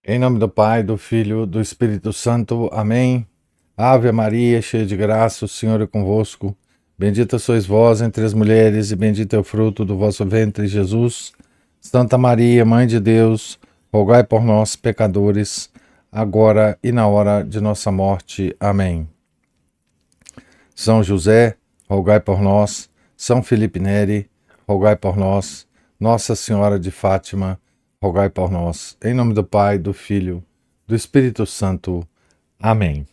Em nome do Pai, do Filho, do Espírito Santo. Amém. Ave Maria, cheia de graça, o Senhor é convosco. Bendita sois vós entre as mulheres, e bendito é o fruto do vosso ventre, Jesus. Santa Maria, Mãe de Deus, rogai por nós, pecadores, agora e na hora de nossa morte. Amém. São José, rogai por nós. São Felipe Neri, rogai por nós. Nossa Senhora de Fátima, rogai por nós. Em nome do Pai, do Filho, do Espírito Santo. Amém.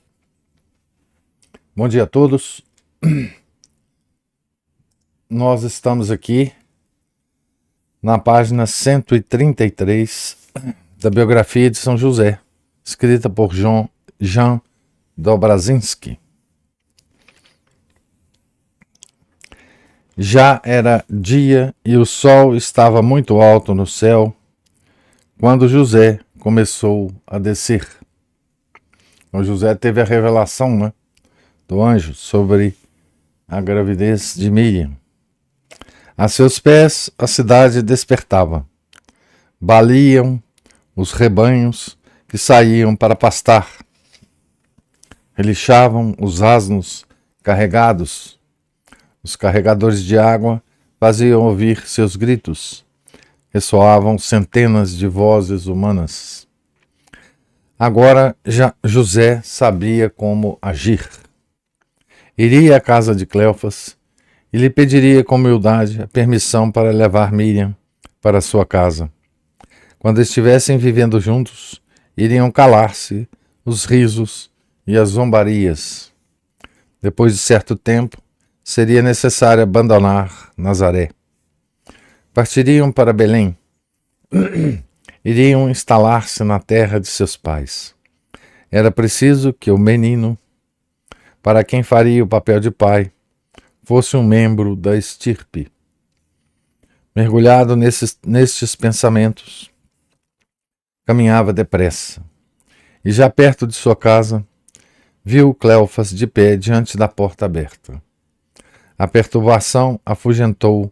Bom dia a todos. Nós estamos aqui na página 133 da biografia de São José, escrita por Jean Dobrazinski. Já era dia e o sol estava muito alto no céu quando José começou a descer. O José teve a revelação, do anjo sobre a gravidez de Miriam. A seus pés a cidade despertava. Baliam os rebanhos que saíam para pastar. Relixavam os asnos carregados. Os carregadores de água faziam ouvir seus gritos. Ressoavam centenas de vozes humanas. Agora José sabia como agir. Iria à casa de Cleofas e lhe pediria com humildade a permissão para levar Miriam para sua casa. Quando estivessem vivendo juntos, iriam calar-se os risos e as zombarias. Depois de certo tempo, seria necessário abandonar Nazaré. Partiriam para Belém. Iriam instalar-se na terra de seus pais. Era preciso que o menino, para quem faria o papel de pai, fosse um membro da estirpe. Mergulhado nestes pensamentos, caminhava depressa. E já perto de sua casa, viu Cleofas de pé diante da porta aberta. A perturbação afugentou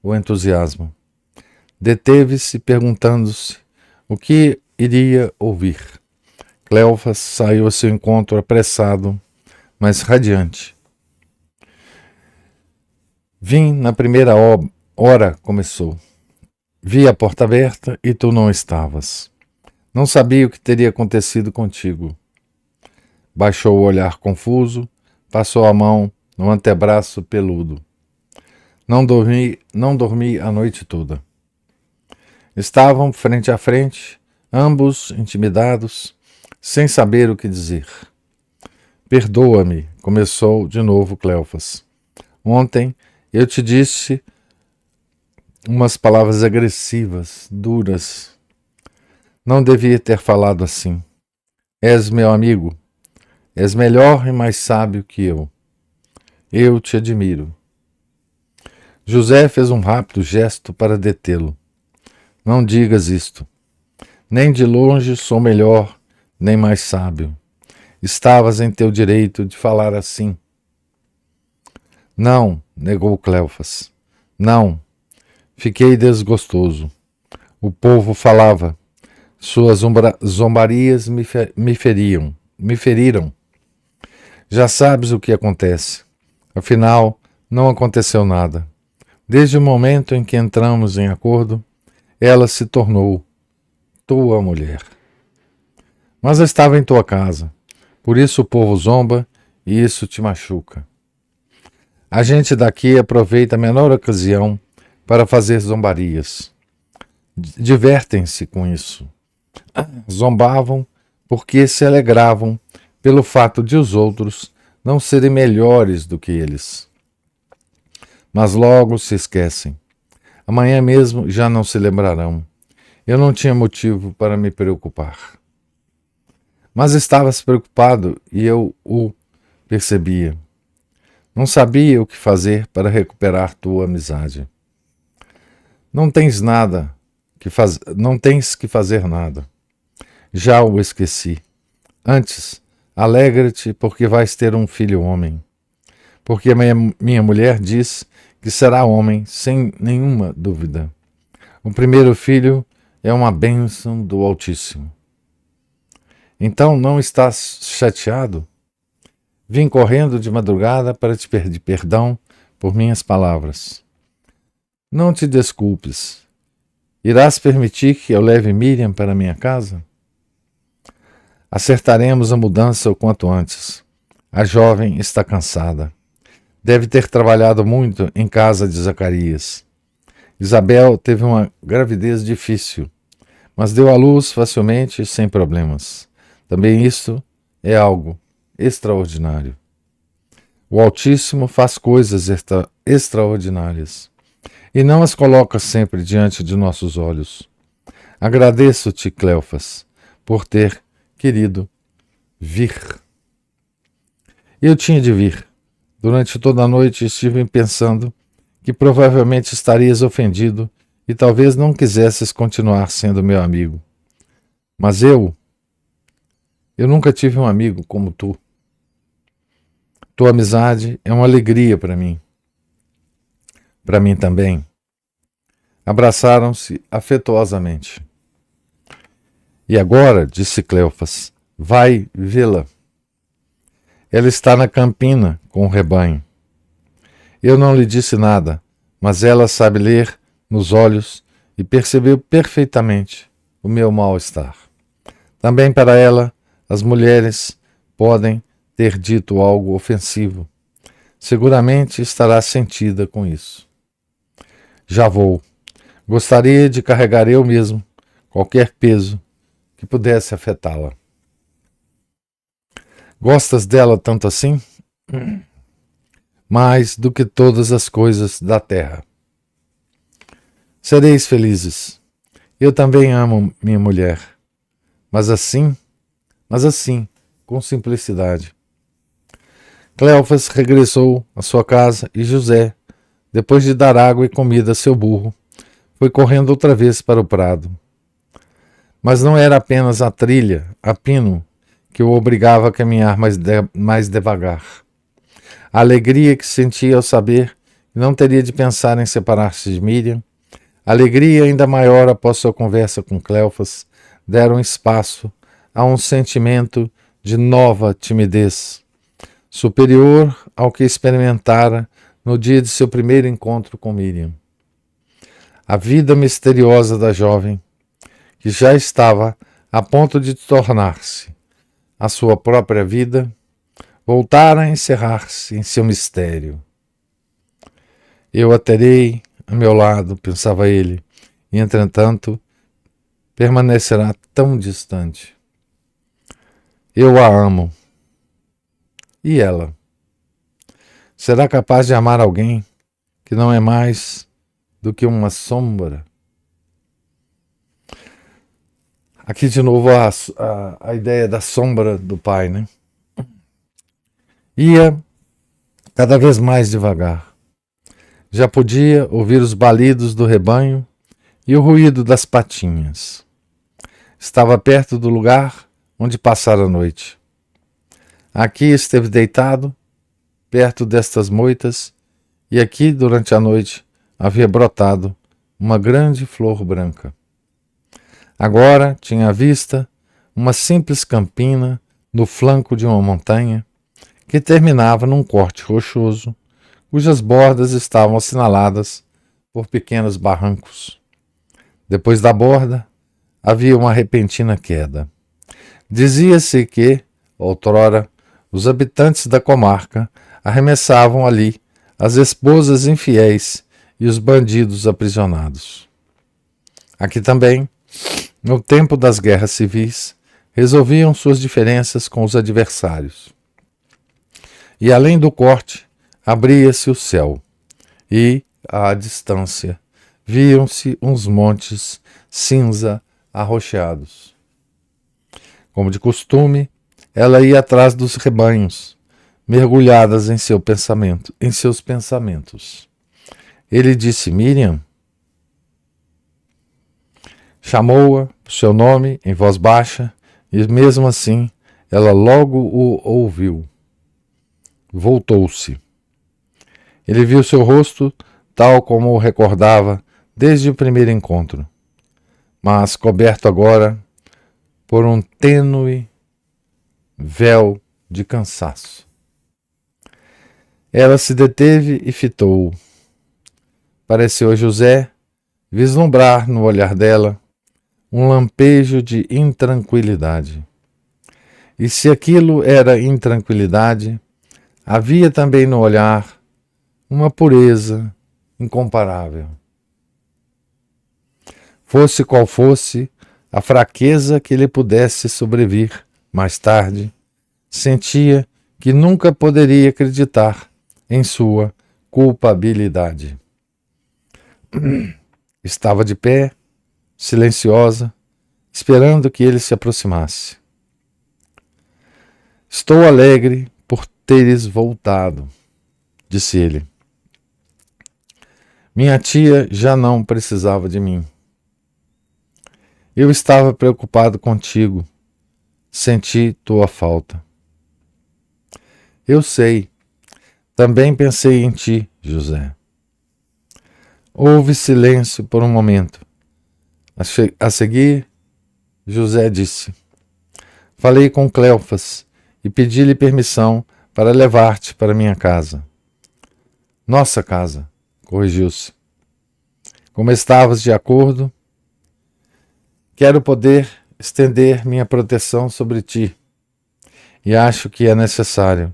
o entusiasmo. Deteve-se perguntando-se o que iria ouvir. Cleofas saiu ao seu encontro apressado, mas radiante. Vim na primeira hora, começou. Vi a porta aberta e tu não estavas. Não sabia o que teria acontecido contigo. Baixou o olhar confuso, passou a mão no antebraço peludo. Não dormi a noite toda. Estavam frente a frente, ambos intimidados, sem saber o que dizer. Perdoa-me, começou de novo Cleofas. Ontem eu te disse umas palavras agressivas, duras. Não devia ter falado assim. És meu amigo. És melhor e mais sábio que eu. Eu te admiro. José fez um rápido gesto para detê-lo. Não digas isto. Nem de longe sou melhor, nem mais sábio. Estavas em teu direito de falar assim. Não, negou Cleofas. Não. Fiquei desgostoso. O povo falava. Suas zombarias me feriram. Já sabes o que acontece. Afinal, não aconteceu nada. Desde o momento em que entramos em acordo, ela se tornou tua mulher. Mas estava em tua casa. Por isso o povo zomba e isso te machuca. A gente daqui aproveita a menor ocasião para fazer zombarias. Divertem-se com isso. Zombavam porque se alegravam pelo fato de os outros não serem melhores do que eles. Mas logo se esquecem. Amanhã mesmo já não se lembrarão. Eu não tinha motivo para me preocupar. Mas estavas preocupado e eu o percebia. Não sabia o que fazer para recuperar tua amizade. Não tens que fazer nada. Já o esqueci. Antes, alegra-te porque vais ter um filho homem. Porque minha mulher diz que será homem, sem nenhuma dúvida. O primeiro filho é uma bênção do Altíssimo. Então não estás chateado? Vim correndo de madrugada para te pedir perdão por minhas palavras. Não te desculpes. Irás permitir que eu leve Miriam para minha casa? Acertaremos a mudança o quanto antes. A jovem está cansada. Deve ter trabalhado muito em casa de Zacarias. Isabel teve uma gravidez difícil, mas deu à luz facilmente e sem problemas. Também isto é algo extraordinário. O Altíssimo faz coisas extraordinárias e não as coloca sempre diante de nossos olhos. Agradeço-te, Cleofas, por ter querido vir. Eu tinha de vir. Durante toda a noite estive pensando que provavelmente estarias ofendido e talvez não quisesses continuar sendo meu amigo. Mas eu nunca tive um amigo como tu. Tua amizade é uma alegria para mim. Para mim também. Abraçaram-se afetuosamente. E agora, disse Cleofas, vai vê-la. Ela está na campina com o rebanho. Eu não lhe disse nada, mas ela sabe ler nos olhos e percebeu perfeitamente o meu mal-estar. Também para ela, as mulheres podem ter dito algo ofensivo. Seguramente estará sentida com isso. Já vou. Gostaria de carregar eu mesmo qualquer peso que pudesse afetá-la. Gostas dela tanto assim? Mais do que todas as coisas da terra. Sereis felizes. Eu também amo minha mulher. Mas assim, com simplicidade. Cleofas regressou à sua casa e José, depois de dar água e comida a seu burro, foi correndo outra vez para o prado. Mas não era apenas a trilha, a pino, que o obrigava a caminhar mais devagar. A alegria que sentia ao saber que não teria de pensar em separar-se de Miriam, a alegria ainda maior após sua conversa com Cleofas, deram espaço a um sentimento de nova timidez, superior ao que experimentara no dia de seu primeiro encontro com Miriam. A vida misteriosa da jovem, que já estava a ponto de tornar-se a sua própria vida, voltara a encerrar-se em seu mistério. Eu a terei a meu lado, pensava ele, e entretanto permanecerá tão distante. Eu a amo. E ela? Será capaz de amar alguém que não é mais do que uma sombra? Aqui de novo a ideia da sombra do pai, né? Ia cada vez mais devagar. Já podia ouvir os balidos do rebanho e o ruído das patinhas. Estava perto do lugar onde passara a noite. Aqui esteve deitado, perto destas moitas, e aqui, durante a noite, havia brotado uma grande flor branca. Agora tinha à vista uma simples campina no flanco de uma montanha que terminava num corte rochoso, cujas bordas estavam assinaladas por pequenos barrancos. Depois da borda, havia uma repentina queda. Dizia-se que, outrora, os habitantes da comarca arremessavam ali as esposas infiéis e os bandidos aprisionados. Aqui também, no tempo das guerras civis, resolviam suas diferenças com os adversários. E além do corte, abria-se o céu, e, à distância, viam-se uns montes cinza arroxeados. Como de costume, ela ia atrás dos rebanhos, mergulhadas em seus pensamentos. Ele disse: Miriam. Chamou-a por seu nome em voz baixa, e mesmo assim ela logo o ouviu. Voltou-se. Ele viu seu rosto tal como o recordava desde o primeiro encontro, mas coberto agora por um tênue véu de cansaço. Ela se deteve e fitou-o. Pareceu a José vislumbrar no olhar dela um lampejo de intranquilidade. E se aquilo era intranquilidade, havia também no olhar uma pureza incomparável. Fosse qual fosse a fraqueza que lhe pudesse sobrevir mais tarde, sentia que nunca poderia acreditar em sua culpabilidade. Estava de pé, silenciosa, esperando que ele se aproximasse. Estou alegre por teres voltado, disse ele. Minha tia já não precisava de mim. Eu estava preocupado contigo. Senti tua falta. Eu sei. Também pensei em ti, José. Houve silêncio por um momento. A seguir, José disse: Falei com Cleofas e pedi-lhe permissão para levar-te para minha casa. Nossa casa, corrigiu-se. Como estavas de acordo, quero poder estender minha proteção sobre ti. E acho que é necessário.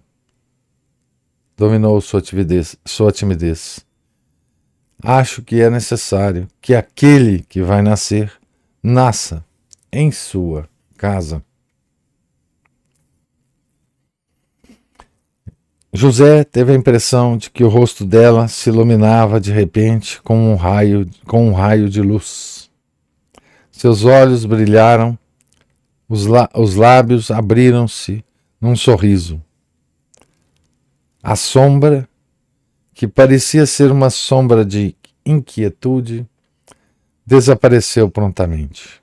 Dominou sua timidez. Acho que é necessário que aquele que vai nascer, nasça em sua casa. José teve a impressão de que o rosto dela se iluminava de repente com um raio de luz. Seus olhos brilharam, os lábios abriram-se num sorriso. A sombra, que parecia ser uma sombra de inquietude, desapareceu prontamente.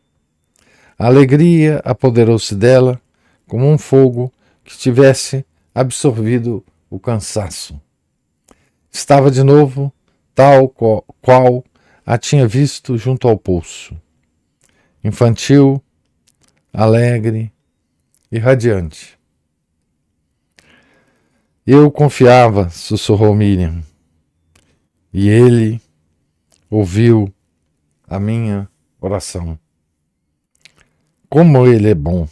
A alegria apoderou-se dela como um fogo que tivesse absorvido o cansaço. Estava de novo tal qual a tinha visto junto ao poço. Infantil, alegre e radiante. Eu confiava, sussurrou Miriam, e ele ouviu a minha oração. Como ele é bom,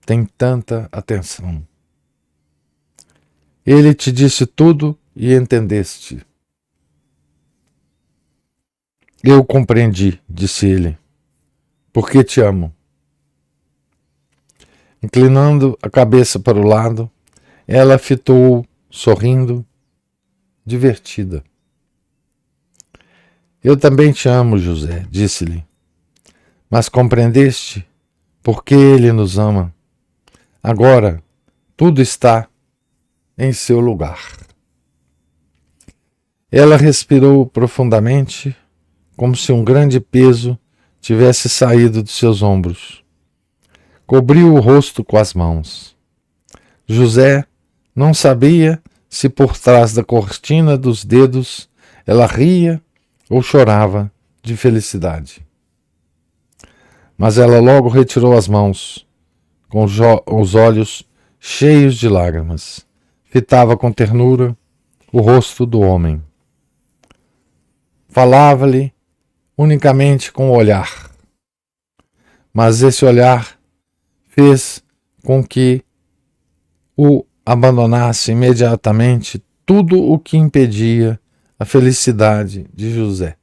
tem tanta atenção. Ele te disse tudo e entendeste. Eu compreendi, disse ele, porque te amo. Inclinando a cabeça para o lado, ela fitou-o, sorrindo, divertida. Eu também te amo, José, disse-lhe. Mas compreendeste por que ele nos ama? Agora, tudo está em seu lugar. Ela respirou profundamente, como se um grande peso tivesse saído de seus ombros. Cobriu o rosto com as mãos. José não sabia se por trás da cortina dos dedos ela ria ou chorava de felicidade. Mas ela logo retirou as mãos, com os olhos cheios de lágrimas. Fitava com ternura o rosto do homem. Falava-lhe unicamente com o olhar. Mas esse olhar fez com que o abandonasse imediatamente tudo o que impedia a felicidade de José.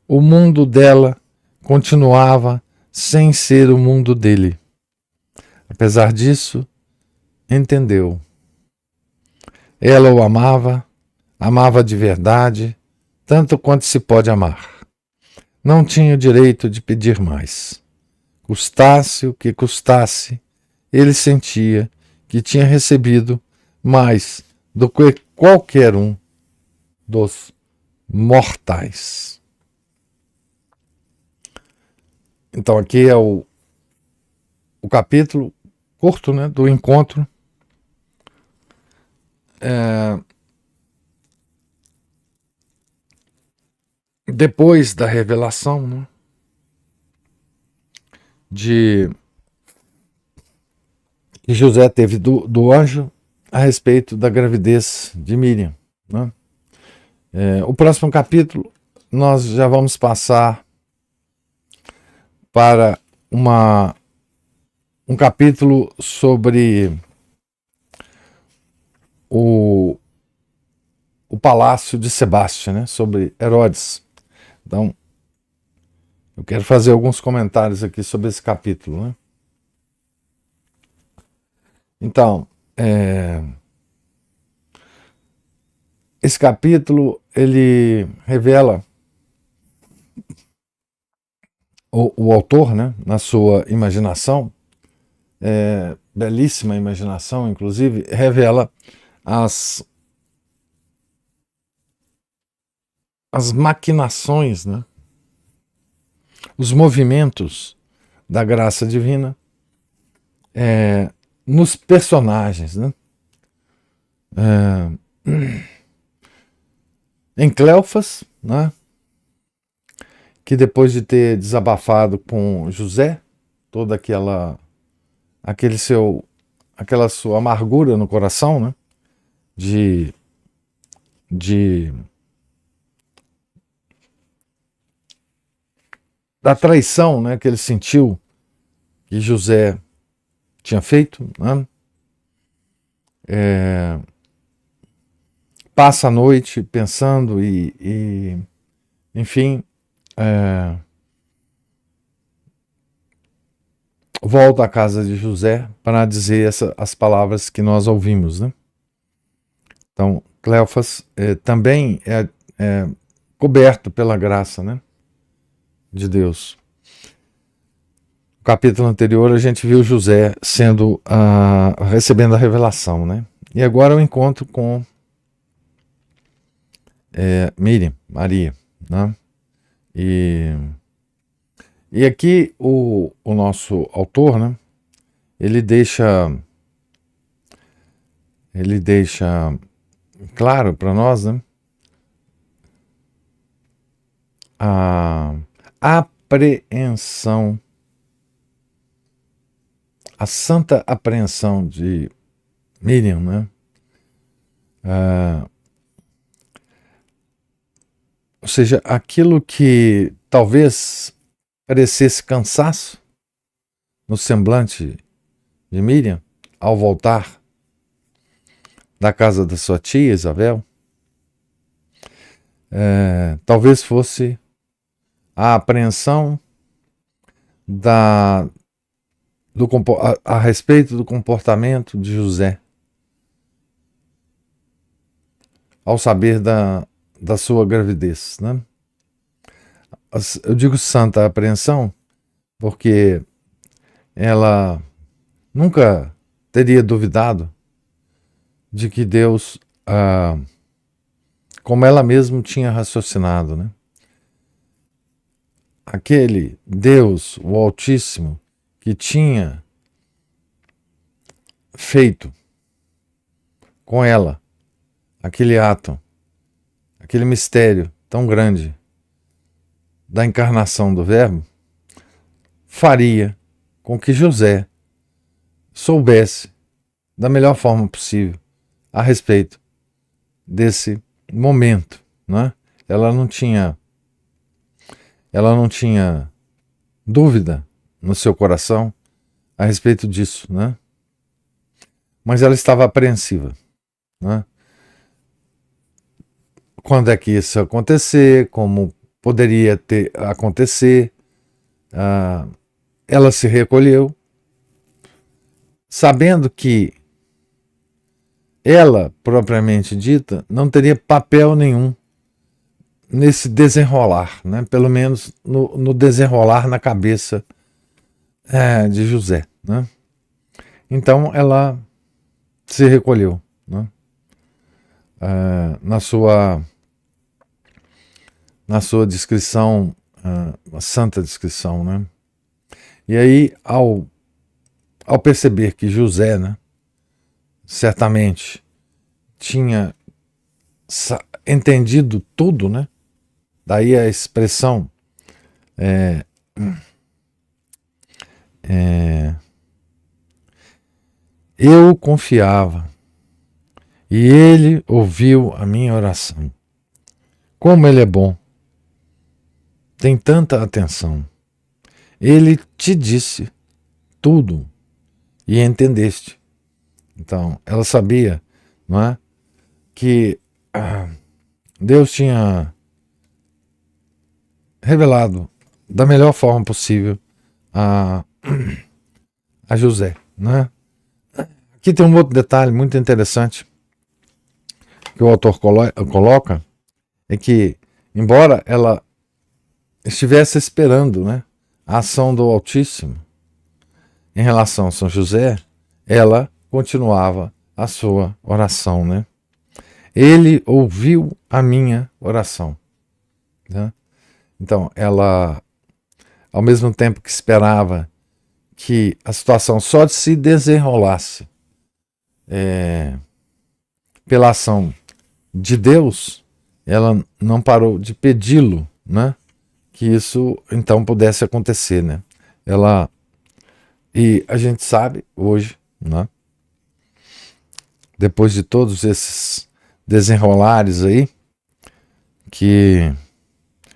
O mundo dela continuava sem ser o mundo dele. Apesar disso, entendeu. Ela o amava de verdade, tanto quanto se pode amar. Não tinha o direito de pedir mais. Custasse o que custasse, ele sentia que tinha recebido mais do que qualquer um dos mortais. Então aqui é o capítulo curto, né, do encontro. Depois da revelação, né, de que José teve do anjo a respeito da gravidez de Miriam, né? O próximo capítulo nós já vamos passar para um capítulo sobre o palácio de Sebastião, né? Sobre Herodes. Então, eu quero fazer alguns comentários aqui sobre esse capítulo, né? Então, esse capítulo ele revela o autor, né, na sua imaginação, belíssima imaginação, inclusive, revela as maquinações, né, os movimentos da graça divina nos personagens, né? Em Cleofas, né, que depois de ter desabafado com José, toda aquela sua amargura no coração, né, da traição, né, que ele sentiu que José tinha feito, né? Passa a noite pensando enfim, volta à casa de José para dizer as palavras que nós ouvimos, né? Então, Cleofas também é coberto pela graça, né, de Deus. No capítulo anterior a gente viu José recebendo a revelação, né? E agora o encontro com Miriam, Maria, né? E aqui o nosso autor, né, ele deixa claro para nós, né, a apreensão, a santa apreensão de Miriam, né? Ou seja, aquilo que talvez parecesse cansaço no semblante de Miriam ao voltar da casa da sua tia Isabel, talvez fosse a apreensão a respeito do comportamento de José ao saber da sua gravidez, né? Eu digo santa apreensão porque ela nunca teria duvidado de que Deus, como ela mesma tinha raciocinado, né? Aquele Deus, o Altíssimo, que tinha feito com ela aquele ato, aquele mistério tão grande da encarnação do Verbo, faria com que José soubesse da melhor forma possível a respeito desse momento, né? Ela não tinha dúvida no seu coração a respeito disso, né? Mas ela estava apreensiva, né? Quando é que isso ia acontecer? Como poderia acontecer? Ela se recolheu, sabendo que ela, propriamente dita, não teria papel nenhum nesse desenrolar, né? Pelo menos no desenrolar na cabeça de José, né? Então ela se recolheu, né? Na sua descrição, uma santa descrição, né? E aí, ao perceber que José, né, certamente tinha entendido tudo, né? Daí a expressão Eu confiava e ele ouviu a minha oração. Como ele é bom, tem tanta atenção. Ele te disse tudo e entendeste. Então, ela sabia, não é, que Deus tinha revelado da melhor forma possível a José, né? Aqui tem um outro detalhe muito interessante que o autor coloca, é que, embora ela estivesse esperando, né, a ação do Altíssimo em relação a São José, ela continuava a sua oração, né? Ele ouviu a minha oração, né? Então, ela, ao mesmo tempo que esperava que a situação só se desenrolasse pela ação de Deus, ela não parou de pedi-lo, né? Que isso então pudesse acontecer, né? E a gente sabe hoje, né? Depois de todos esses desenrolares aí, que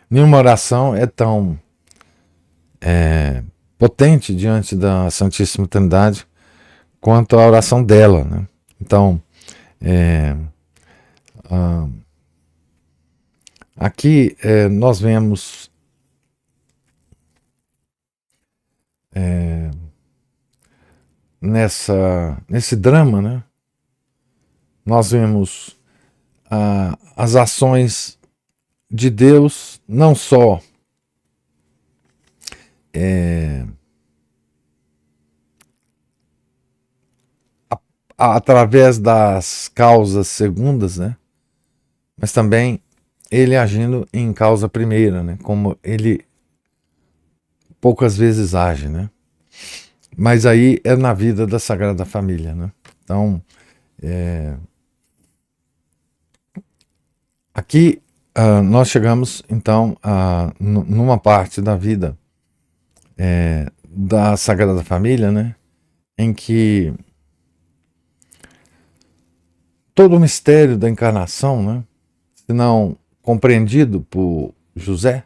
nenhuma oração é tão potente diante da Santíssima Trindade quanto a oração dela, né? Então, aqui nós vemos nesse drama, né? Nós vemos as ações de Deus, não só através das causas segundas, né? Mas também ele agindo em causa primeira, né? Como ele poucas vezes age, né? Mas aí é na vida da Sagrada Família, né? Então, aqui nós chegamos, então, numa parte da vida da Sagrada Família, né? Em que todo o mistério da encarnação, né? Se não compreendido por José,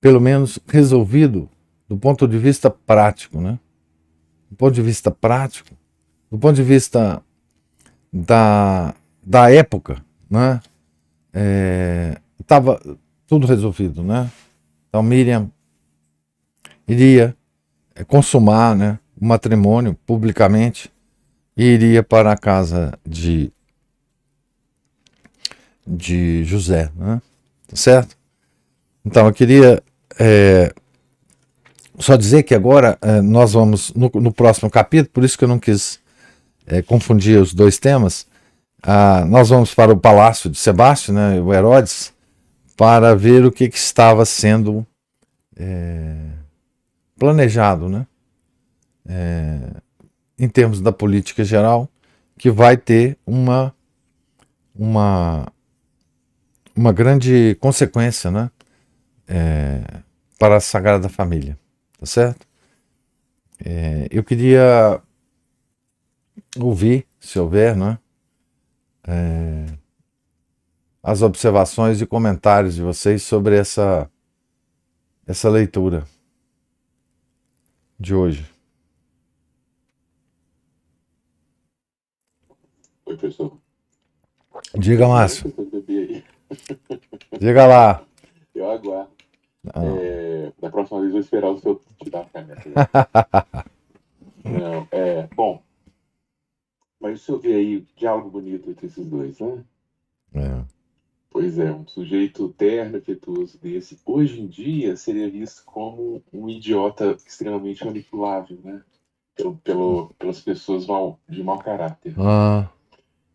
pelo menos resolvido do ponto de vista prático, né? Do ponto de vista prático, do ponto de vista da época, né? Estava tudo resolvido, né? Então Miriam iria consumar, né, o matrimônio publicamente e iria para a casa de José, né? Certo? Então eu queria só dizer que agora nós vamos no próximo capítulo, por isso que eu não quis confundir os dois temas. Nós vamos para o palácio de Sebastião, né, o Herodes, para ver o que estava sendo planejado, né, em termos da política geral, que vai ter uma grande consequência, né, para a Sagrada Família, tá certo? Eu queria ouvir, se houver, né, as observações e comentários de vocês sobre essa leitura de hoje. Oi, professor. Diga, Márcio. Diga lá. Eu aguardo. Da próxima vez eu vou esperar o senhor tirar a caneta. Não, bom. Mas o senhor vê aí diálogo bonito entre esses dois, né? Pois é, um sujeito terno, afetuoso desse, hoje em dia seria visto como um idiota extremamente manipulável, né? Pelas pessoas de mau caráter.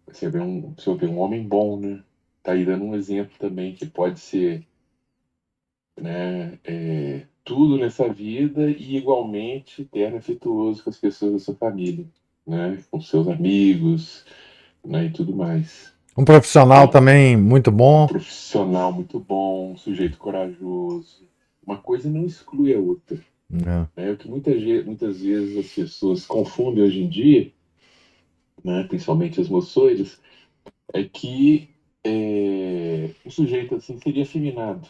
Você vê um homem bom, né? Tá aí dando um exemplo também que pode ser, né, tudo nessa vida e igualmente terno e afetuoso com as pessoas da sua família, né? Com seus amigos, né? E tudo mais. Um profissional também muito bom. Um profissional muito bom, um sujeito corajoso. Uma coisa não exclui a outra. É o que muitas vezes as pessoas confundem hoje em dia, né, principalmente as moçoides, é que o sujeito assim seria afeminado.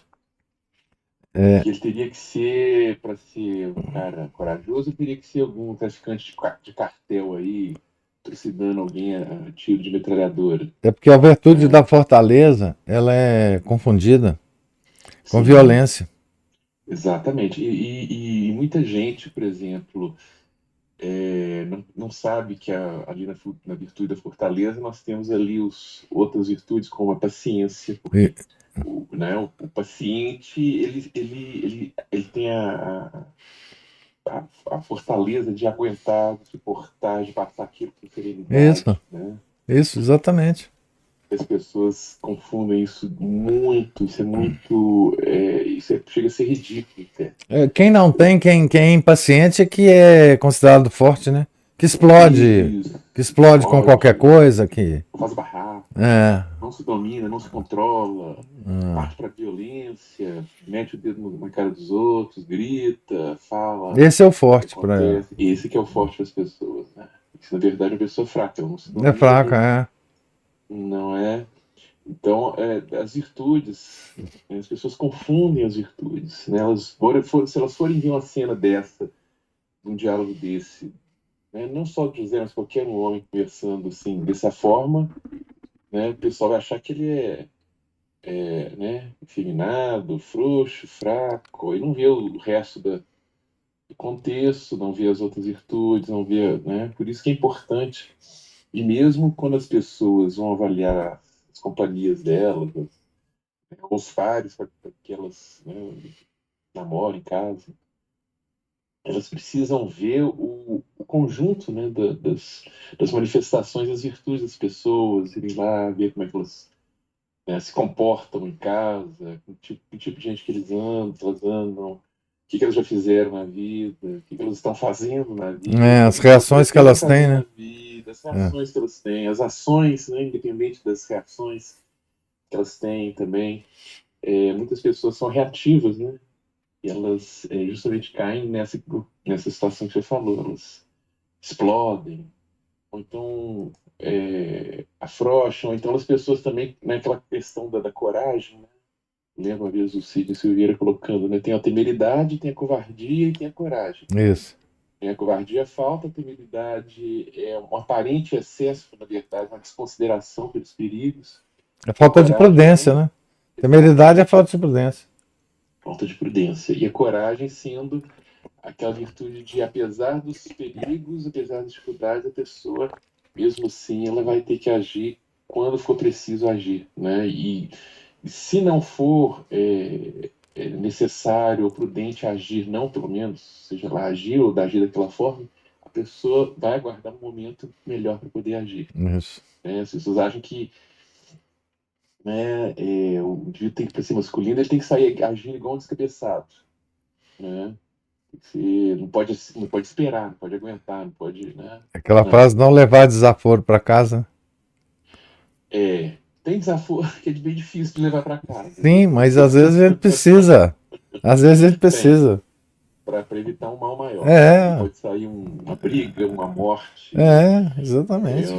É, Que ele teria que ser, para ser um cara corajoso, ele teria que ser algum traficante de cartel aí, trucidando alguém a tiro de metralhadora. é porque a virtude Né? da fortaleza, ela é confundida com Sim, violência. exatamente. E muita gente, por exemplo, não sabe que ali na virtude da fortaleza nós temos ali outras virtudes, como a paciência, E- porque o paciente ele tem a fortaleza de aguentar, de suportar, de passar aquilo com Isso, serenidade, né? isso, exatamente. As pessoas confundem isso muito, isso chega a ser ridículo até. Quem não tem, quem é impaciente é que é considerado forte, né? Isso, Que explode com qualquer explode, coisa, que faz barraco, é, não se domina, não se controla, parte para violência, mete o dedo na cara dos outros, grita, fala, esse é o o que forte para acontece. Esse que é o forte das pessoas, né? Isso, na verdade, é uma pessoa fraca, ela não se é fraca, domina, é. não é. Então, as virtudes, né, as pessoas confundem as virtudes, né? Se elas forem ver uma cena dessa, um diálogo desse, né? Não só o José, mas qualquer um homem conversando assim, dessa forma, né? O pessoal vai achar que ele né, efeminado, frouxo, fraco, e não vê o resto do contexto, não vê as outras virtudes, não vê, né? Por isso que é importante. E mesmo quando as pessoas vão avaliar as companhias delas, os pares para que elas, né, namorem, casem, elas precisam ver o conjunto, né, das manifestações das virtudes das pessoas, irem lá ver como é que elas, né, se comportam em casa, que tipo de gente que elas andam, o que elas já fizeram na vida, o que elas estão fazendo na É, vida, o as que elas reações que pretendem elas fazer têm, na né? vida, as É. reações que elas têm, as ações, né, independente das reações que elas têm também. Muitas pessoas são reativas, né? E elas justamente caem nessa situação que você falou. Elas explodem, ou então afrouxam, ou então as pessoas também, naquela questão da coragem, né? Lembra uma vez o Cid Silveira colocando, né? Tem a temeridade, tem a covardia e tem a coragem. Isso. A covardia é falta, a temeridade é um aparente excesso, na verdade, uma desconsideração pelos perigos, É e a falta de coragem é prudência, né? Temeridade é exatamente falta de prudência. falta de prudência. E a coragem sendo aquela virtude de, apesar dos perigos, apesar das dificuldades, a pessoa, mesmo assim, ela vai ter que agir quando for preciso agir, né? E se não for necessário ou prudente agir, não pelo menos, seja lá agir ou agir daquela forma, a pessoa vai aguardar um momento melhor para poder agir. Isso. Né? As pessoas acham que, né, o indivíduo tem que ser masculino, ele tem que sair agindo igual um descabeçado, né? Você não pode esperar, não pode aguentar, não pode, né? Aquela Não. frase, não levar desaforo para casa. Tem desaforo que é bem difícil de levar para casa, Sim, viu? mas às vezes ele precisa. Às vezes ele Tem, precisa. para evitar um mal maior. Ali É, pode sair uma briga, uma morte, exatamente.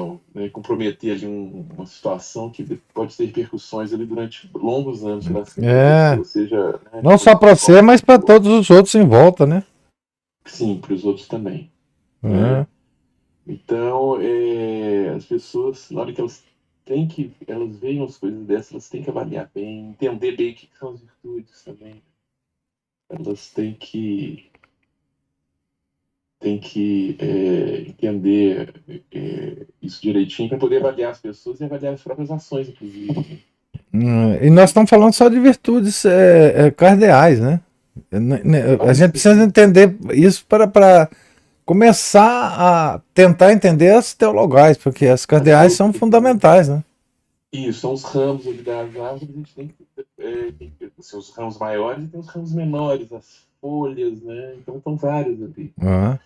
comprometer ali uma situação que pode ter repercussões ali durante longos anos para cima da É. pessoa, seja, né, Não só para você, qual mas para for. todos os outros em volta, né? Sim, para os outros também, É. né? Então, as pessoas, na hora que elas veem as coisas dessas, elas têm que avaliar bem, entender bem o que são as virtudes também. Elas têm que entender isso direitinho para poder avaliar as pessoas e avaliar as próprias ações, inclusive. E nós estamos falando só de virtudes cardeais, né? A Ah, gente precisa sim. entender isso para começar a tentar entender as teologais, porque as cardeais são fundamentais, né? Isso, são os ramos ali das árvores, a gente tem assim, os ramos maiores e tem os ramos menores, as folhas, né? Então, são vários ali. Ah,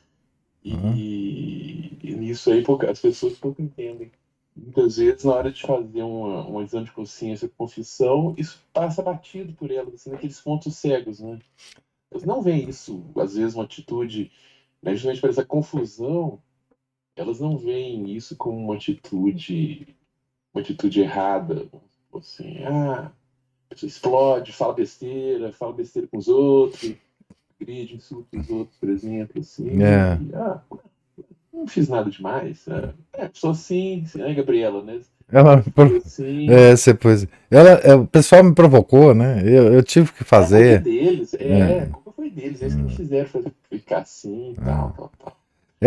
ah. E nisso aí as pessoas pouco entendem. Muitas vezes, na hora de fazer um exame de consciência, confissão, isso passa batido por elas, assim, naqueles pontos cegos, né? elas não veem isso, às vezes, uma atitude, né, justamente por essa confusão, elas não veem isso como uma atitude errada, assim, a pessoa explode, fala besteira com os outros, agride, insulta os outros, por exemplo, assim, É, não fiz nada demais. Sou assim, né, Gabriela, né? ela, Eu fui assim. você pôs, o pessoal me provocou, né? Eu tive que A culpa é fazer. deles, a É, culpa foi deles, eles que me fizeram ficar assim e tal, tal, tal.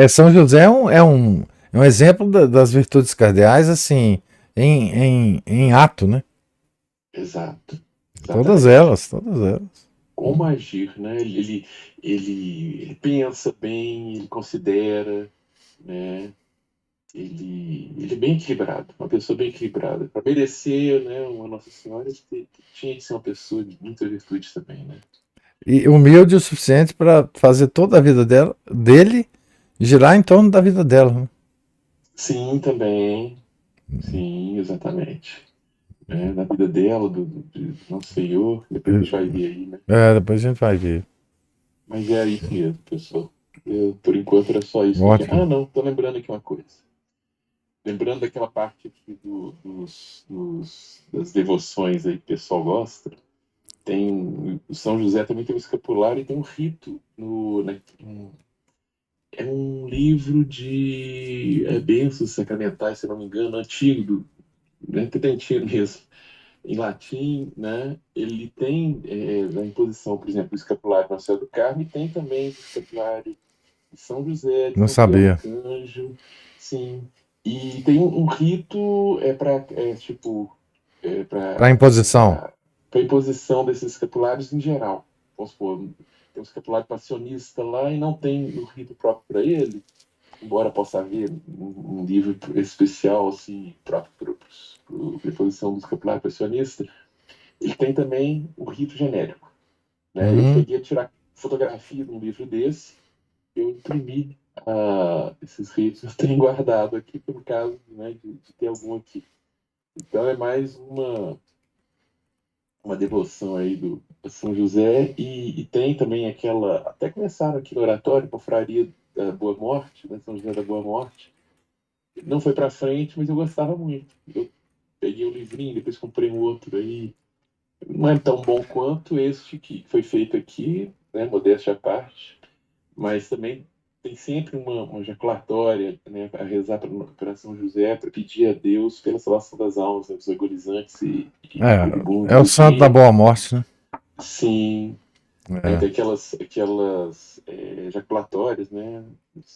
São José é um exemplo das virtudes cardeais, assim, em ato, né? Exato, Todas exatamente. elas, todas elas. Como agir, né? Ele pensa bem, ele considera, né? Ele é bem equilibrado, uma pessoa bem equilibrada. Para merecer, né, uma Nossa Senhora, tinha que ser uma pessoa de muita virtude também, né? E humilde o suficiente para fazer toda a vida dele girar em torno da vida dela, né? Sim, também. Sim, exatamente. Na vida dela, do nosso Senhor, depois a gente vai ver aí, né? Depois a gente vai ver. Mas é isso mesmo, pessoal. Por enquanto era só isso que eu tinha. Ótimo. Ah, não, tô lembrando aqui uma coisa. Lembrando daquela parte aqui das devoções aí que o pessoal gosta, o São José também tem um escapulário e tem um rito é um livro de bênçãos sacramentais, se não me engano, antigo, né, tridentino mesmo, em latim, né? Ele tem a imposição, por exemplo, do escapulário Nossa Senhora do Carmo, e tem também o escapulário de São José, de Não São Miguel sabia. Arcanjo, sim. E tem um rito para tipo Para imposição. para imposição desses escapulários em geral. Vamos supor, tem um escapulário passionista lá e não tem o rito próprio para ele, embora possa haver um livro especial assim próprio para a imposição do escapulário passionista, ele tem também o rito genérico, né? Eu Uhum. cheguei a tirar fotografia de um livro desse, eu imprimi esses ritos, eu tenho guardado aqui por caso, né, de ter algum aqui. Então é mais uma devoção aí do São José, e tem também aquela, até começaram aqui no oratório, confraria da Boa Morte, né, São José da Boa Morte. Não foi para frente, mas eu gostava muito. Eu peguei um livrinho, depois comprei um outro aí. Não é tão bom quanto este que foi feito aqui, né, modéstia à parte, mas também tem sempre uma jaculatória, né, a rezar para São José, para pedir a Deus pela salvação das almas, né, dos agonizantes e É o moribundos, santo da e boa morte, né? sim, É. tem aquelas jaculatórias, né?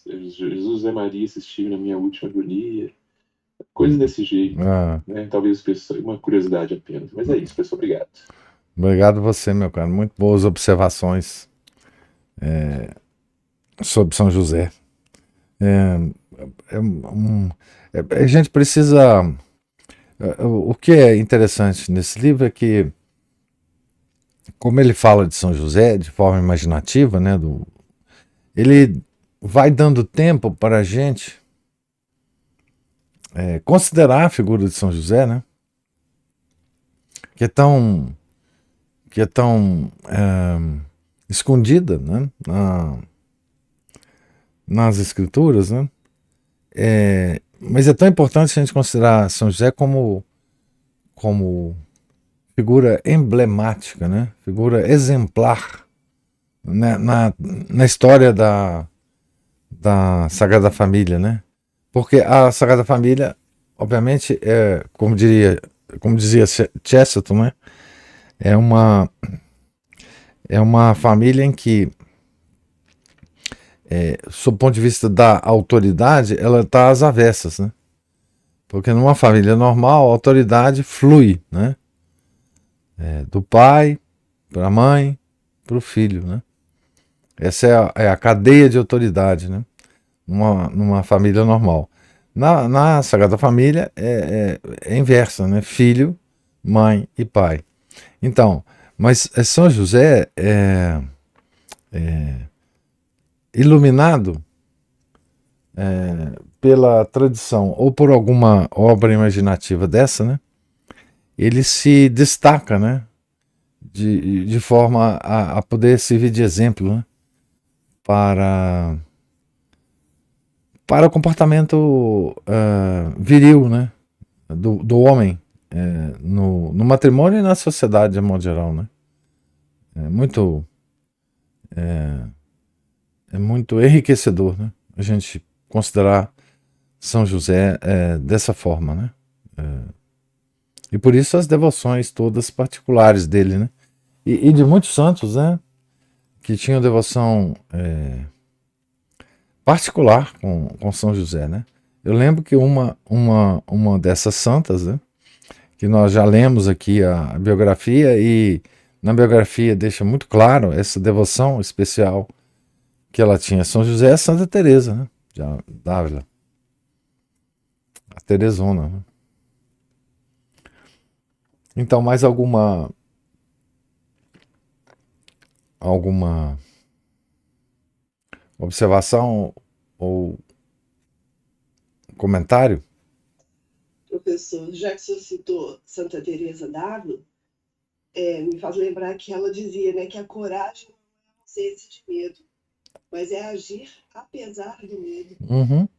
Jesus e Maria assistiram na minha última agonia, coisas desse jeito, É. né? Talvez uma curiosidade apenas, mas é isso, pessoal, obrigado. Obrigado você, meu cara. Muito boas observações sobre São José. É, a gente precisa. O que é interessante nesse livro é que, como ele fala de São José de forma imaginativa, né, ele vai dando tempo para a gente considerar a figura de São José, né, que é tão, que é tão escondida, né, nas escrituras, né, mas é tão importante a gente considerar São José como figura emblemática, né, figura exemplar, né, na história da Sagrada Família, né? Porque a Sagrada Família, obviamente, como dizia Chesterton, né? É uma, é uma família em que, sob o ponto de vista da autoridade, ela está às avessas, né? Porque numa família normal, a autoridade flui, né? Do pai para a mãe, para o filho, né? Essa é a cadeia de autoridade, né? Numa família normal. Na Sagrada Família é inversa, né? Filho, mãe e pai. Então, mas São José é iluminado pela tradição ou por alguma obra imaginativa dessa, né? Ele se destaca, né? de forma a poder servir de exemplo, né? Para o comportamento viril, né? Do homem no matrimônio e na sociedade de modo geral, né? É muito enriquecedor, né? A gente considerar São José dessa forma, né? E por isso as devoções todas particulares dele, né? E de muitos santos, né? Que tinham devoção particular com São José, né? Eu lembro que uma dessas santas, né? Que nós já lemos aqui a biografia, e na biografia deixa muito claro essa devoção especial que ela tinha a São José, é Santa Teresa, né? D'Ávila, a Teresona, né? Então, mais alguma observação ou comentário? Professor, já que o senhor citou Santa Teresa d'Ávila, me faz lembrar que ela dizia, né, que a coragem não é ausência de medo, mas é agir apesar do medo. Uhum.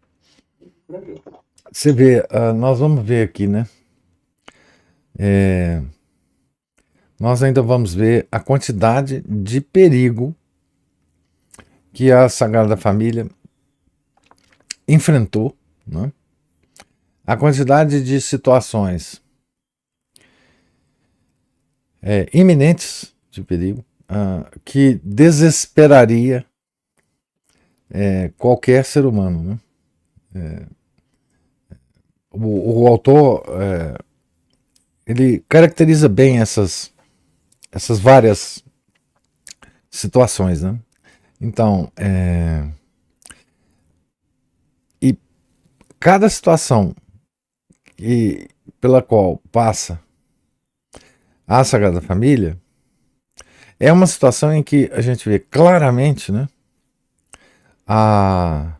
Você vê, nós vamos ver aqui, né? Nós ainda vamos ver a quantidade de perigo que a Sagrada Família enfrentou, né? A quantidade de situações iminentes de perigo que desesperaria qualquer ser humano, né? O autor ele caracteriza bem essas várias situações, né? Então, e cada situação pela qual passa a Sagrada Família é uma situação em que a gente vê claramente, né, a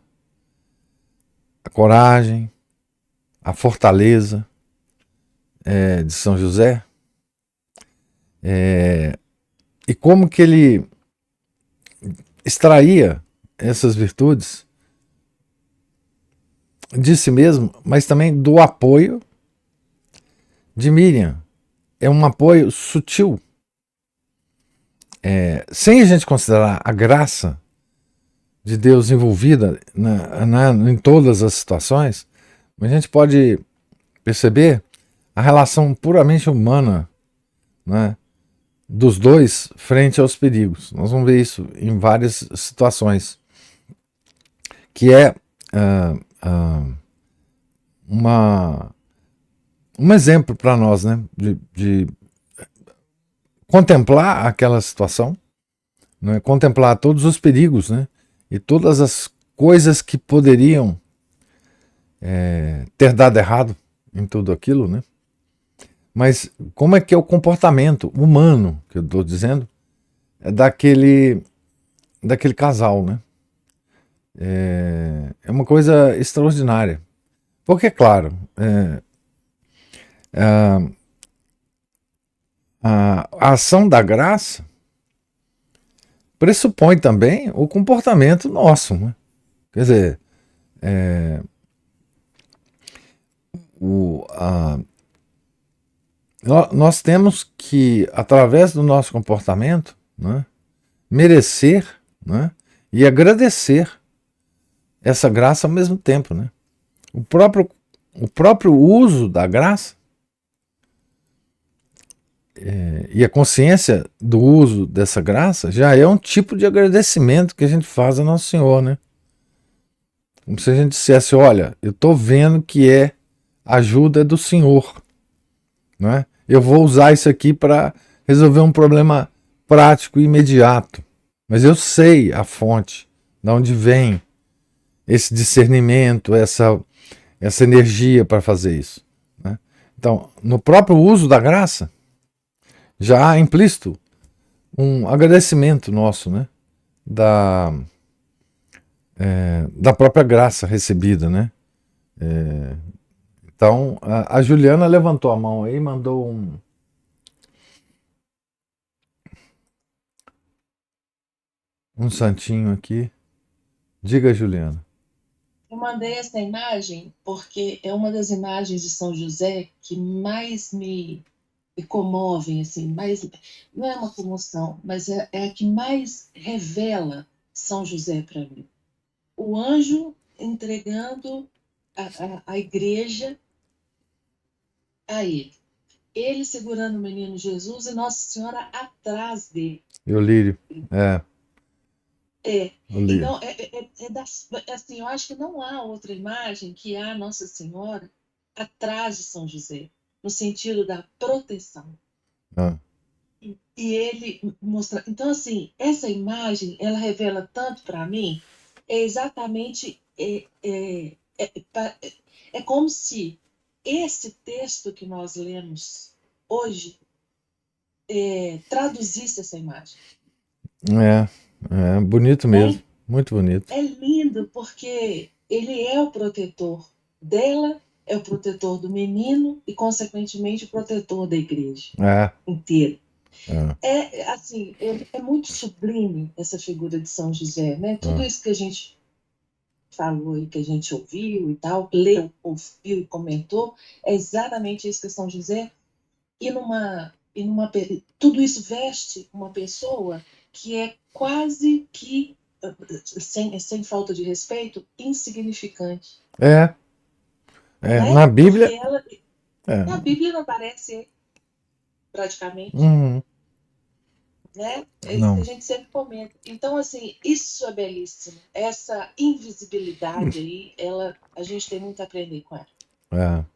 coragem, a fortaleza de São José, e como que ele extraía essas virtudes de si mesmo, mas também do apoio de Miriam. É um apoio sutil, sem a gente considerar a graça de Deus envolvida em todas as situações, a gente pode perceber a relação puramente humana, né, dos dois frente aos perigos. Nós vamos ver isso em várias situações, que é um exemplo para nós, né, de contemplar aquela situação, né, contemplar todos os perigos, né, e todas as coisas que poderiam ter dado errado em tudo aquilo, né? Mas como é que é o comportamento humano, que eu estou dizendo, daquele casal, né? É uma coisa extraordinária. Porque, claro, a ação da graça pressupõe também o comportamento nosso, né? Quer dizer, nós temos que, através do nosso comportamento, né, merecer, né, e agradecer essa graça ao mesmo tempo, né? O próprio uso da graça e a consciência do uso dessa graça já é um tipo de agradecimento que a gente faz a Nosso Senhor, né? Como se a gente dissesse, olha, eu estou vendo que a ajuda do Senhor, não é? Eu vou usar isso aqui para resolver um problema prático e imediato, mas eu sei a fonte, de onde vem esse discernimento, essa energia para fazer isso, né? Então, no próprio uso da graça, já há implícito um agradecimento nosso, né? Da própria graça recebida, né? Então, a Juliana levantou a mão aí e mandou um santinho aqui. Diga, Juliana. Eu mandei essa imagem porque é uma das imagens de São José que mais me comovem, assim, mais, não é uma comoção, mas é a que mais revela São José para mim. O anjo entregando a igreja a ele segurando o menino Jesus e Nossa Senhora atrás dele. E o lírio. O lírio. Então, assim, eu acho que não há outra imagem que há Nossa Senhora atrás de São José, no sentido da proteção. E ele mostra. Então, assim, essa imagem, ela revela tanto para mim, é exatamente. É como se esse texto que nós lemos hoje traduzisse essa imagem. Bonito mesmo, muito bonito. É lindo porque ele é o protetor dela, é o protetor do menino e, consequentemente, o protetor da igreja inteira. Assim, é muito sublime essa figura de São José, né? Tudo isso que a gente falou e que a gente ouviu e tal, leu, ouviu e comentou, é exatamente isso que é São José. Tudo isso veste uma pessoa que é quase que, sem falta de respeito, insignificante. Né? Na Bíblia. Na Bíblia não aparece praticamente. Né? É isso que a gente sempre comenta. Então, assim, isso é belíssimo. Essa invisibilidade aí, a gente tem muito a aprender com ela.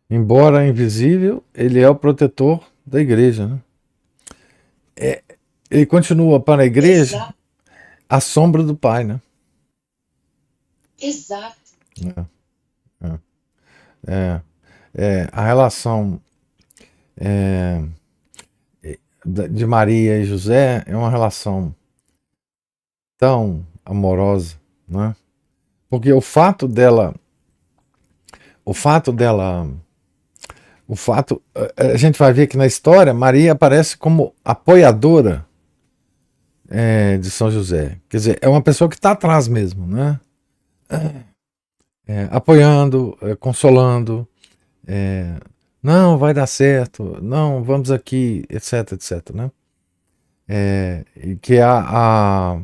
Embora invisível, ele é o protetor da igreja, né? Ele continua para a igreja a sombra do Pai, né? Exato. A relação de Maria e José é uma relação tão amorosa, né? Porque o fato a gente vai ver que na história Maria aparece como apoiadora de São José. Quer dizer, é uma pessoa que está atrás mesmo, né? Apoiando, consolando, não, vai dar certo, não, vamos aqui, etc, etc, né? Que a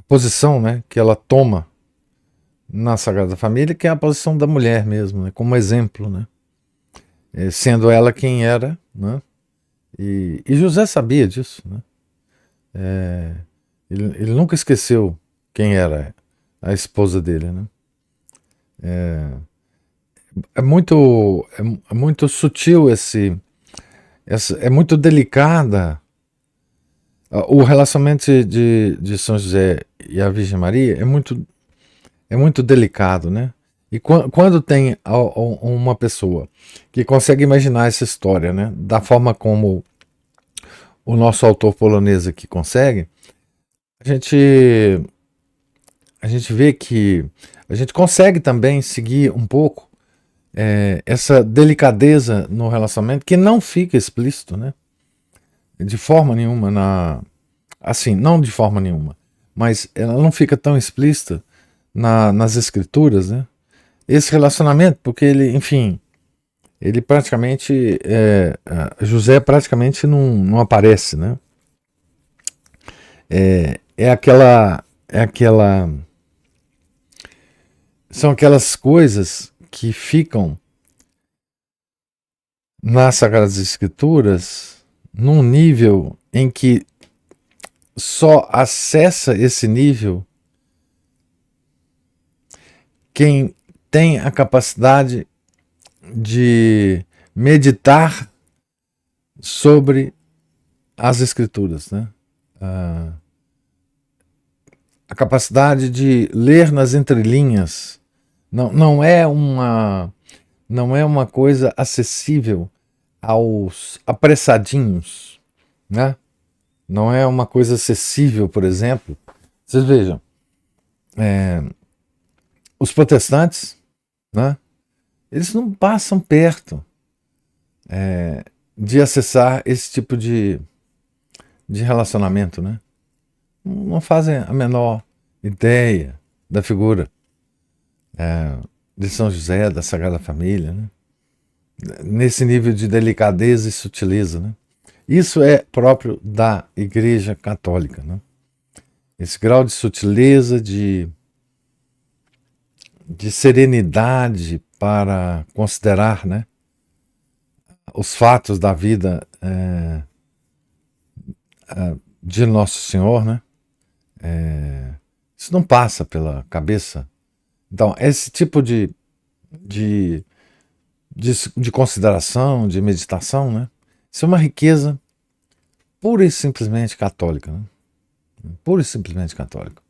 posição, né, que ela toma na Sagrada Família, que é a posição da mulher mesmo, né, como exemplo, né? Sendo ela quem era, né? E José sabia disso, né? Ele nunca esqueceu quem era a esposa dele, né? É muito sutil é muito delicada o relacionamento de São José e a Virgem Maria é muito delicado, né? E quando tem uma pessoa que consegue imaginar essa história, né, da forma como o nosso autor polonês aqui consegue, a gente vê que a gente consegue também seguir um pouco essa delicadeza no relacionamento que não fica explícito, né? De forma nenhuma assim, não de forma nenhuma, mas ela não fica tão explícita nas escrituras, né? Esse relacionamento, porque ele praticamente José praticamente não aparece, né? São aquelas coisas que ficam nas Sagradas Escrituras num nível em que só acessa esse nível quem tem a capacidade de meditar sobre as Escrituras, né? A capacidade de ler nas entrelinhas não é uma coisa acessível aos apressadinhos, né? Não é uma coisa acessível, por exemplo. Vocês vejam, os protestantes, né? Eles não passam perto de acessar esse tipo de de relacionamento, né? Não fazem a menor ideia da figura de São José, da Sagrada Família, né? Nesse nível de delicadeza e sutileza, né? Isso é próprio da Igreja Católica, né? Esse grau de sutileza, de serenidade para considerar, né, os fatos da vida de Nosso Senhor, né? Isso não passa pela cabeça. Então, esse tipo de consideração, de meditação, né? Isso é uma riqueza pura e simplesmente católica, né? Pura e simplesmente católica.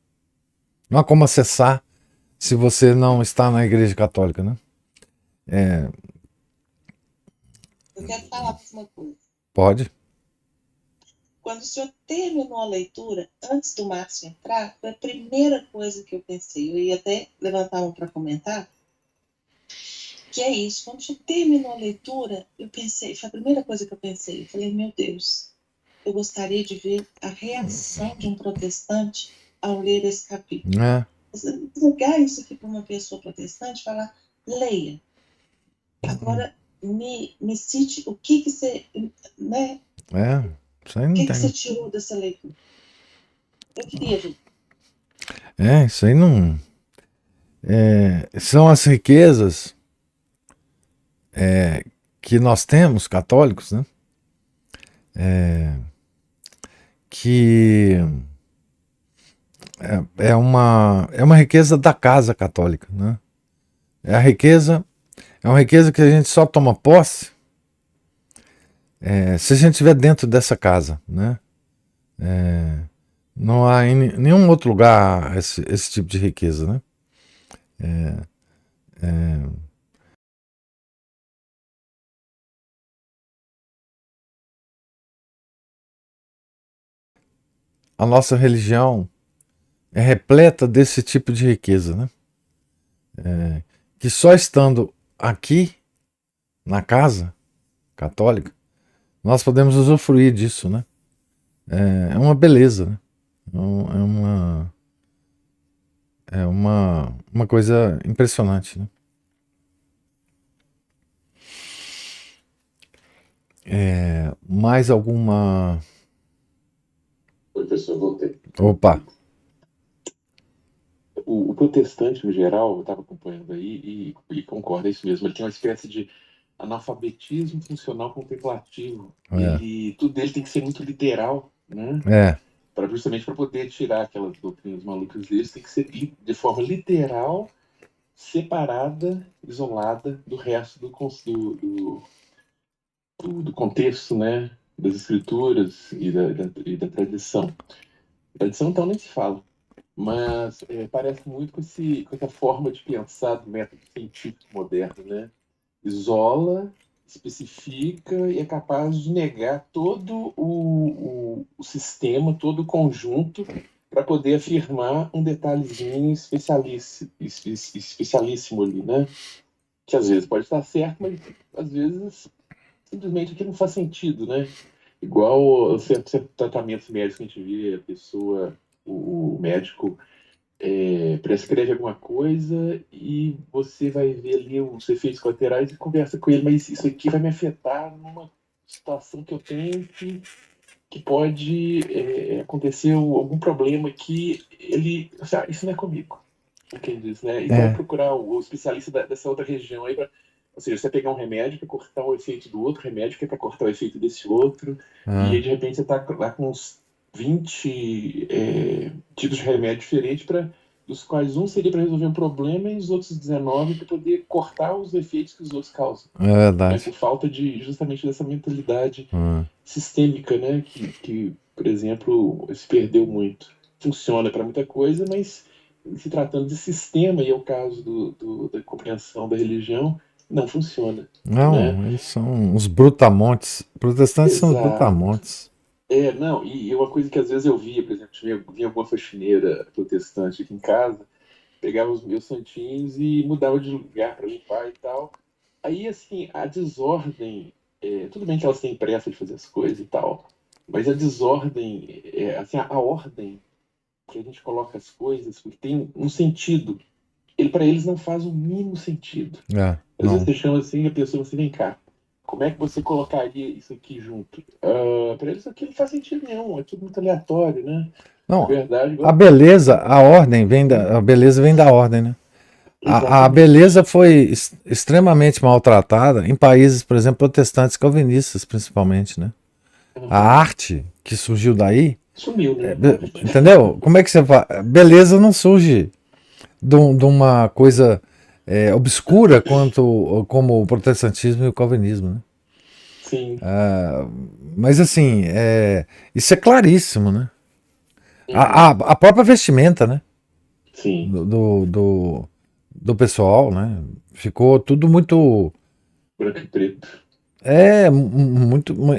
Não há como acessar se você não está na Igreja Católica, né? Eu quero falar mais uma coisa. Pode? Quando o senhor terminou a leitura, antes do Márcio entrar, foi a primeira coisa que eu pensei. Eu ia até levantar um para comentar. Que é isso. Quando o senhor terminou a leitura, eu pensei, foi a primeira coisa que eu pensei. Eu falei, meu Deus, eu gostaria de ver a reação de um protestante ao ler esse capítulo. Entregar isso aqui para uma pessoa protestante e falar, leia. Agora, me cite o que você, né? Isso aí não O que tem. você tirou dessa leitura? Eu queria ver. Isso aí não. São as riquezas que nós temos, católicos, né? Que é uma riqueza da casa católica, né? É uma riqueza que a gente só toma posse se a gente estiver dentro dessa casa, né? Não há em nenhum outro lugar esse tipo de riqueza, né? A nossa religião é repleta desse tipo de riqueza, né? Que só estando aqui, na casa católica, nós podemos usufruir disso, né? É uma beleza, né? É uma coisa impressionante, né? Mais alguma... Oi, professor, voltei. Opa! O protestante, no geral, eu estava acompanhando aí e concordo, é isso mesmo. Ele tem uma espécie de analfabetismo funcional contemplativo. Tudo dele tem que ser muito literal, né? Justamente para poder tirar aquelas doutrinas malucas deles, tem que ser de forma literal, separada, isolada do resto do contexto, né? Das escrituras e da tradição. Tradição, então, nem se fala. Mas parece muito com essa forma de pensar do método científico moderno, né? Isola, especifica e é capaz de negar todo o sistema, todo o conjunto, para poder afirmar um detalhezinho especialíssimo ali, né? Que às vezes pode estar certo, mas às vezes simplesmente aquilo não faz sentido, né? Igual certos tratamentos médicos que a gente vê, a pessoa, o médico prescreve alguma coisa e você vai ver ali os efeitos colaterais e conversa com ele, mas isso aqui vai me afetar numa situação que eu tenho que pode acontecer algum problema que isso não é comigo. Quem diz, né? E vai procurar o especialista dessa outra região aí, ou seja, você vai pegar um remédio para cortar o efeito do outro remédio, que é para cortar o efeito desse outro, e aí de repente você está lá com uns 20 tipos de remédio diferentes, dos quais um seria para resolver um problema e os outros 19 para poder cortar os efeitos que os outros causam. É verdade. Por falta justamente dessa mentalidade sistêmica, né? Que, por exemplo, se perdeu muito. Funciona para muita coisa, mas se tratando de sistema, e é o caso da compreensão da religião, não funciona. Não, né? eles são uns brutamontes. Protestantes são os Exato. brutamontes. Não, e uma coisa que às vezes eu via, por exemplo, vinha alguma faxineira protestante aqui em casa, pegava os meus santinhos e mudava de lugar para limpar e tal. Aí, assim, a desordem, tudo bem que elas têm pressa de fazer as coisas e tal, Mas a desordem, assim, a ordem que a gente coloca as coisas, porque tem um sentido. Para eles não faz o mínimo sentido. Às vezes não. você chama assim, a pessoa assim, vem cá, como é que você colocaria isso aqui junto? Para eles aqui não faz sentido nenhum, é tudo muito aleatório, né? Não, Verdade, a igual. beleza, a beleza vem da ordem, né? A Exatamente. beleza foi extremamente maltratada em países, por exemplo, protestantes calvinistas, principalmente, né? A arte que surgiu daí, Sumiu, né? entendeu? Como é que você fala? Beleza não surge de uma coisa obscura como o protestantismo e o calvinismo, né? Sim. Mas assim, isso é claríssimo, né? Uhum. A própria vestimenta, né? Sim. Do pessoal, né? Ficou tudo muito. Branco e preto. É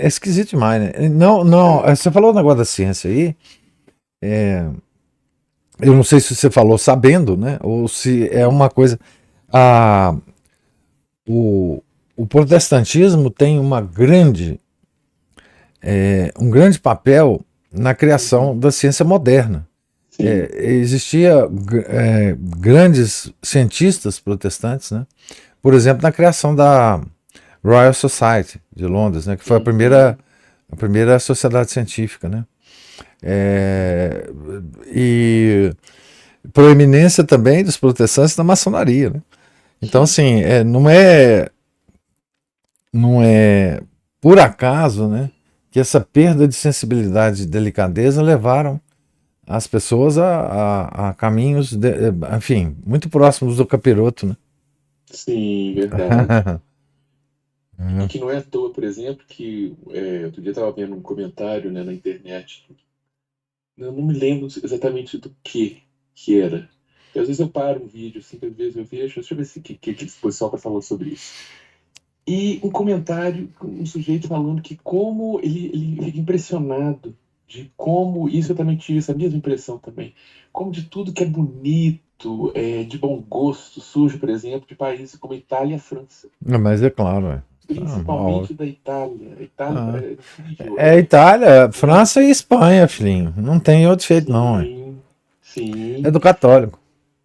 esquisito demais, né? Não, não, você falou o negócio da ciência aí. Eu não sei se você falou sabendo, né? Ou se é uma coisa. A, o, o protestantismo tem um grande papel na criação da ciência moderna. Sim. Existia grandes cientistas protestantes, né? Por exemplo, na criação da Royal Society de Londres, né? Que foi a primeira sociedade científica, né? E proeminência também dos protestantes na maçonaria, né? Então, assim, não é por acaso, né, que essa perda de sensibilidade e delicadeza levaram as pessoas a caminhos, enfim, muito próximos do capiroto, né? Sim, verdade. E que não é à toa, por exemplo, que outro dia eu estava vendo um comentário, né, na internet. Eu não me lembro exatamente do que era. E às vezes eu paro um vídeo, assim, às vezes eu vejo, deixa eu ver se que esse pessoal falou sobre isso. E um comentário, um sujeito falando que como ele fica impressionado de como, isso eu também tive essa mesma impressão também, como de tudo que é bonito, de bom gosto, surge, por exemplo, de países como Itália e a França. Mas é claro, Principalmente da Itália. A Itália é incrível. é Itália, França e Espanha, filhinho. Não tem outro jeito, não. Sim, É sim. do católico.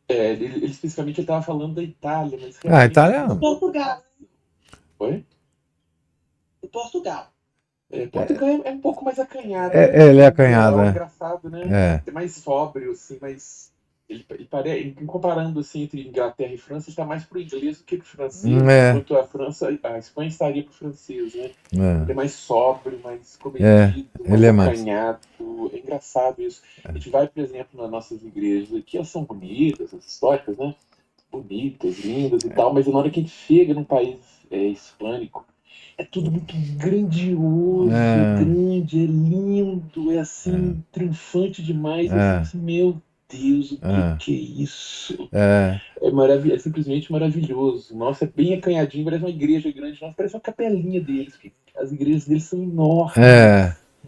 Ele especificamente estava falando da Itália, mas A realmente. Itália Portugal. Oi? Portugal. Portugal é um pouco mais acanhado, né? ele é Em acanhado, geral, é é. engraçado, né? É. É mais sóbrio, assim, mas. Comparando assim, entre Inglaterra e França, ele está mais pro inglês do que pro francês, É, enquanto a Espanha estaria pro francês, né? Ele é é, mais sóbrio, mais comedido, mais ele é mais. acanhado. É engraçado isso. A gente vai, por exemplo, nas nossas igrejas aqui, elas são bonitas, as históricas, né? Bonitas, lindas e tal, mas na hora que a gente chega num país hispânico, é tudo muito grandioso, é É, grande, é lindo, é assim, triunfante demais. Você fala é, assim, meu Deus, o é, que é isso? é, É simplesmente maravilhoso. Nossa, é bem acanhadinho, parece uma igreja grande. Nossa, parece uma capelinha deles. Porque as igrejas deles são é, enormes.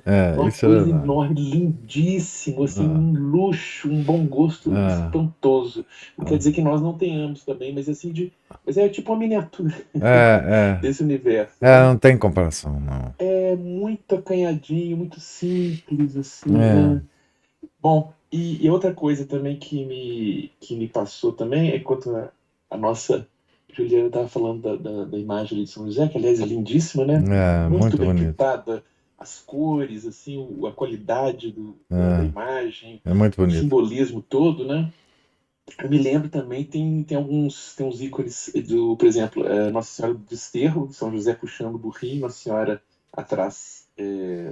Uma isso é coisa verdade. enorme, lindíssimo, assim, um luxo, um bom gosto espantoso. Não quer dizer que nós não tenhamos também, mas assim, mas é tipo uma miniatura desse universo, né? Não tem comparação, não. É muito acanhadinho, muito simples, assim, É, né? Bom, e outra coisa também que me passou também é quando a nossa Juliana estava falando da imagem ali de São José, que aliás é lindíssima, né? Muito muito bem bonito. pintada, as cores, assim, a qualidade da imagem, É muito o bonito. simbolismo todo, né? Eu me lembro também, tem uns ícones por exemplo, Nossa Senhora do Desterro, São José puxando o burrinho, Nossa Senhora atrás,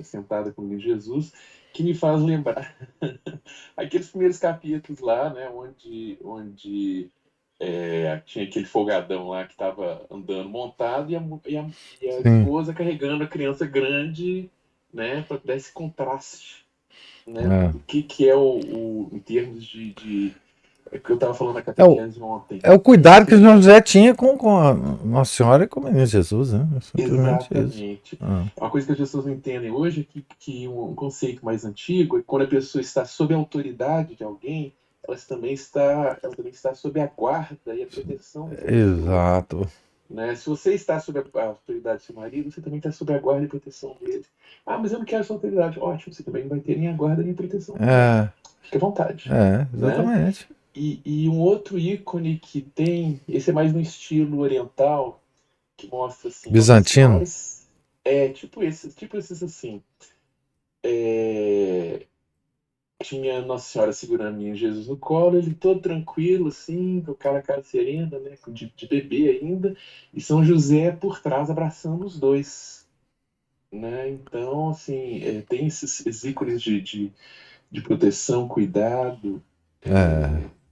sentada com o menino Jesus, que me faz lembrar aqueles primeiros capítulos lá, né, onde tinha aquele folgadão lá que estava andando montado e a Sim. esposa carregando a criança grande, né, para dar esse contraste, né, É. do que é em termos é que eu estava falando na É o, catequese ontem. é o cuidado que o João José tinha com a Nossa Senhora e com o menino Jesus, né? É simplesmente isso. Exatamente. Uma coisa que as pessoas não entendem hoje é que um conceito mais antigo é que quando a pessoa está sob a autoridade de alguém, ela também está sob a guarda e a proteção dessa pessoa. Exato. Né? Se você está sob a autoridade do seu marido, você também está sob a guarda e proteção dele. Ah, mas eu não quero sua autoridade. Ótimo, você também vai ter minha guarda e minha proteção dele. Fique à vontade. Né? Exatamente. E um outro ícone que tem, esse é mais no estilo oriental, que mostra assim, Nossa Bizantino. Senhora, tipo esses assim. Tinha Nossa Senhora segurando a menina Jesus no colo, ele todo tranquilo, assim, com aquela cara serena, né, de bebê ainda, e São José por trás abraçando os dois, né? Então, assim, tem esses ícones de proteção, cuidado,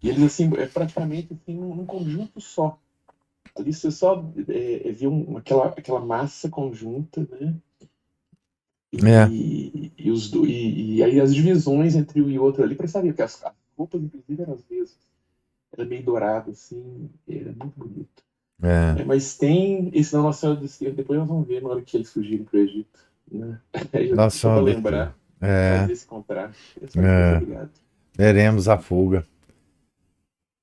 e eles, assim, praticamente assim, num conjunto só. Ali você só vê aquela massa conjunta, né? E aí as divisões entre um e outro ali, para saber, porque as roupas, inclusive, eram as mesmas. Era meio dourado, assim, era muito bonito. Mas tem esse da Nossa Senhora do Desterro, depois nós vamos ver na hora que eles fugirem para o Egito. Né? Só para lembrar, fazer esse contraste. Obrigado. Veremos a fuga.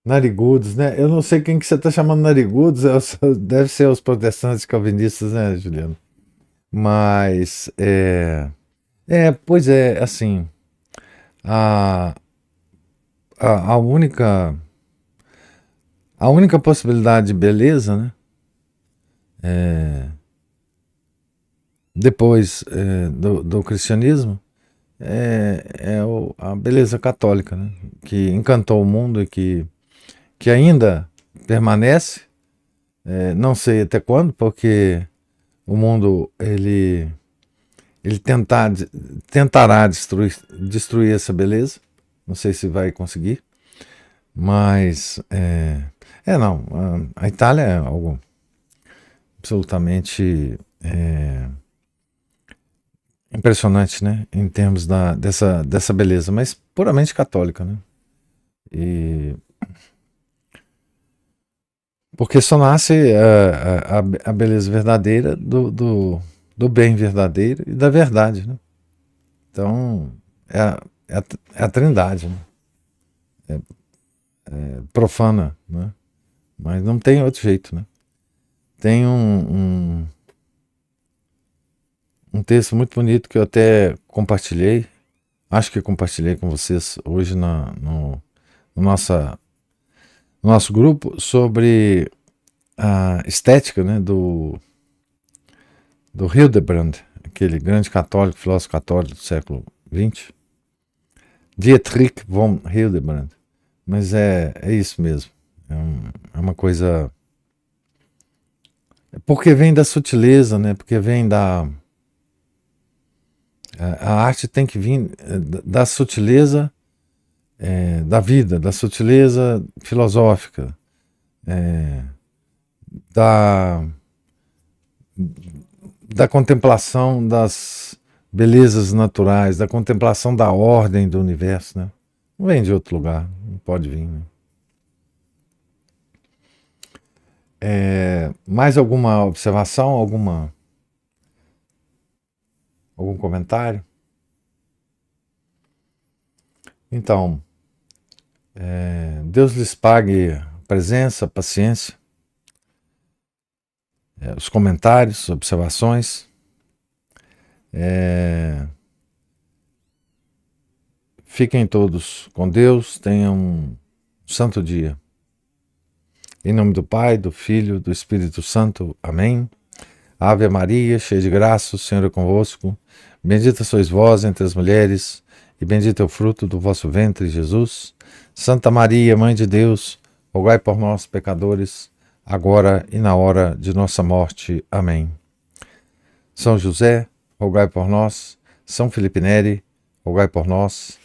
Narigudos, né? Eu não sei quem que você está chamando narigudos, deve ser os protestantes calvinistas, né, Juliano? Mas, pois é, assim, a única possibilidade de beleza, né? Depois do cristianismo, a beleza católica, né? Que encantou o mundo e que ainda permanece, não sei até quando, porque o mundo ele tentará destruir essa beleza, não sei se vai conseguir, mas não, a Itália é algo absolutamente impressionante, né, em termos dessa beleza, mas puramente católica, né, e porque só nasce a beleza verdadeira do bem verdadeiro e da verdade, né? Então é a trindade, né? Profana, né? Mas não tem outro jeito, né? Tem um texto muito bonito que eu até compartilhei, acho que compartilhei com vocês hoje no nosso grupo, sobre a estética, né, do Hildebrand, aquele grande católico, filósofo católico do século XX, Dietrich von Hildebrand. Mas é isso mesmo, é uma coisa... Porque vem da sutileza, né? Porque vem da... A arte tem que vir da sutileza da vida, da sutileza filosófica, da contemplação das belezas naturais, da contemplação da ordem do universo, né? Não vem de outro lugar, não pode vir, né? Mais alguma observação, algum comentário? Então, Deus lhes pague presença, paciência, os comentários, observações. Fiquem todos com Deus, tenham um santo dia. Em nome do Pai, do Filho, do Espírito Santo. Amém. Ave Maria, cheia de graça, o Senhor é convosco. Bendita sois vós entre as mulheres, e bendito é o fruto do vosso ventre, Jesus. Santa Maria, Mãe de Deus, rogai por nós, pecadores, agora e na hora de nossa morte. Amém. São José, rogai por nós. São Felipe Neri, rogai por nós.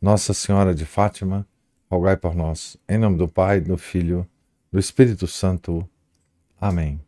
Nossa Senhora de Fátima, rogai por nós. Em nome do Pai, do Filho, do Espírito Santo. Amém.